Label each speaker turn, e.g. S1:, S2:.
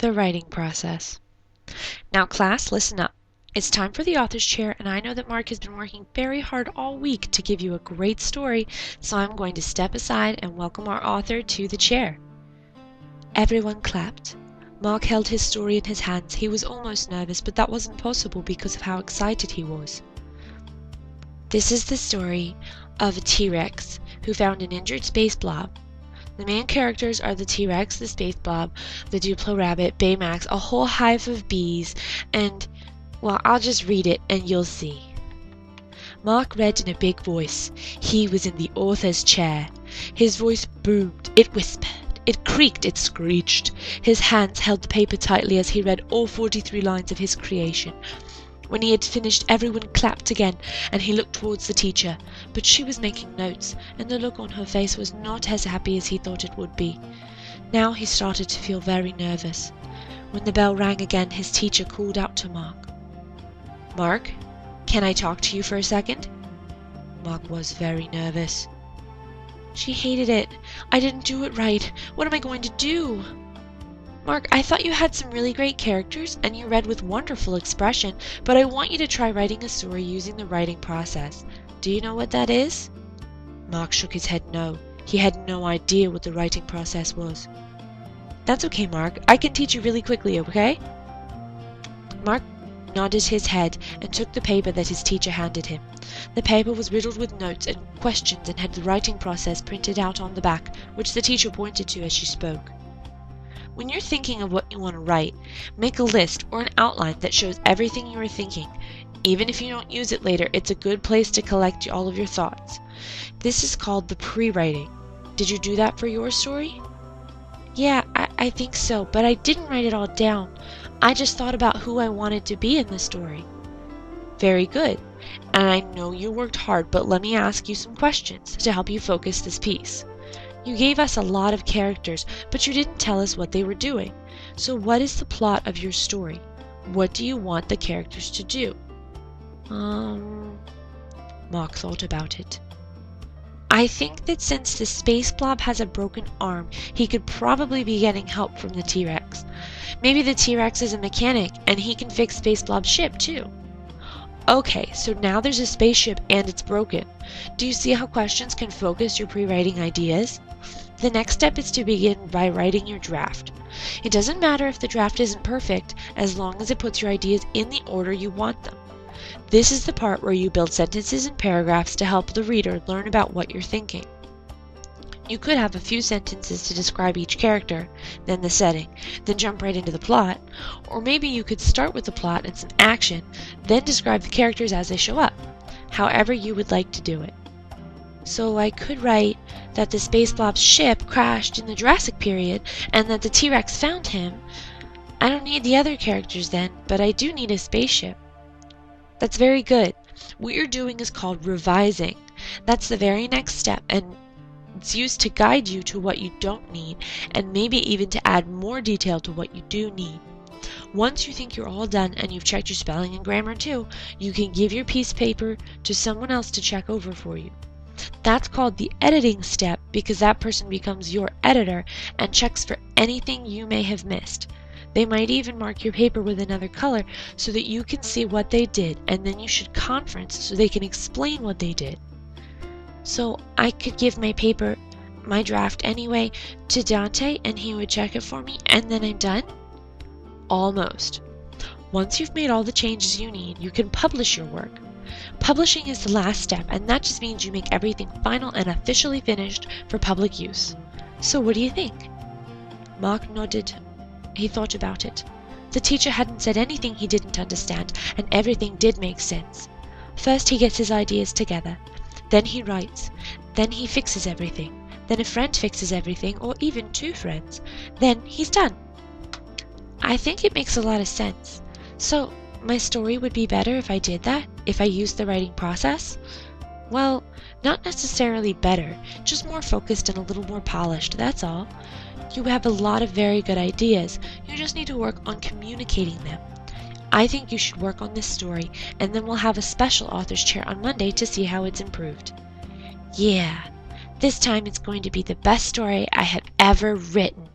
S1: The writing process. Now class, listen up. It's time for the author's chair, and I know that Mark has been working very hard all week to give you a great story, so I'm going to step aside and welcome our author to the chair. Everyone clapped. Mark held his story in his hands. He was almost nervous, but that wasn't possible because of how excited he was. This is the story of a T-Rex who found an injured space blob. The main characters are the T-Rex, the space blob, the Duplo rabbit, Baymax, a whole hive of bees, and, well, I'll just read it and you'll see. Mark read in a big voice. He was in the author's chair. His voice boomed, it whispered, it creaked, it screeched. His hands held the paper tightly as he read all 43 lines of his creation. When he had finished, everyone clapped again, and he looked towards the teacher, but she was making notes, and the look on her face was not as happy as he thought it would be. Now he started to feel very nervous. When the bell rang again, his teacher called out to Mark. "Mark, can I talk to you for a second?" Mark was very nervous. "She hated it. I didn't do it right. What am I going to do?" "Mark, I thought you had some really great characters and you read with wonderful expression, but I want you to try writing a story using the writing process. Do you know what that is?" Mark shook his head no. He had no idea what the writing process was. "That's okay, Mark. I can teach you really quickly, okay?" Mark nodded his head and took the paper that his teacher handed him. The paper was riddled with notes and questions and had the writing process printed out on the back, which the teacher pointed to as she spoke. When you're thinking of what you want to write, make a list or an outline that shows everything you are thinking. Even if you don't use it later, it's a good place to collect all of your thoughts. This is called the pre-writing. Did you do that for your story? "Yeah, I think so, but I didn't write it all down. I just thought about who I wanted to be in the story." "Very good. And I know you worked hard, but let me ask you some questions to help you focus this piece. You gave us a lot of characters, but you didn't tell us what they were doing. So what is the plot of your story? What do you want the characters to do?" Mark thought about it. "I think that since the space blob has a broken arm, he could probably be getting help from the T-Rex. Maybe the T-Rex is a mechanic, and he can fix Space Blob's ship, too." "Okay, so now there's a spaceship and it's broken. Do you see how questions can focus your pre-writing ideas? The next step is to begin by writing your draft. It doesn't matter if the draft isn't perfect, as long as it puts your ideas in the order you want them. This is the part where you build sentences and paragraphs to help the reader learn about what you're thinking. You could have a few sentences to describe each character, then the setting, then jump right into the plot, or maybe you could start with the plot and some action, then describe the characters as they show up, however you would like to do it. So I could write that the Space Blob's ship crashed in the Jurassic period and that the T-Rex found him. I don't need the other characters then, but I do need a spaceship." "That's very good. What you're doing is called revising. That's the very next step, and it's used to guide you to what you don't need, and maybe even to add more detail to what you do need. Once you think you're all done and you've checked your spelling and grammar too, you can give your piece of paper to someone else to check over for you. That's called the editing step because that person becomes your editor and checks for anything you may have missed. They might even mark your paper with another color so that you can see what they did, and then you should conference so they can explain what they did. So I could give my paper, my draft anyway, to Dante and he would check it for me and then I'm done?" "Almost. Once you've made all the changes you need, you can publish your work. Publishing is the last step, and that just means you make everything final and officially finished for public use. So what do you think?" Mark nodded. He thought about it. The teacher hadn't said anything he didn't understand, and everything did make sense. First he gets his ideas together. Then he writes. Then he fixes everything. Then a friend fixes everything, or even two friends. Then he's done. I think it makes a lot of sense. So my story would be better if I did that, if I used the writing process? Well, not necessarily better, just more focused and a little more polished, that's all. You have a lot of very good ideas, you just need to work on communicating them. I think you should work on this story, and then we'll have a special author's chair on Monday to see how it's improved. Yeah, this time it's going to be the best story I have ever written.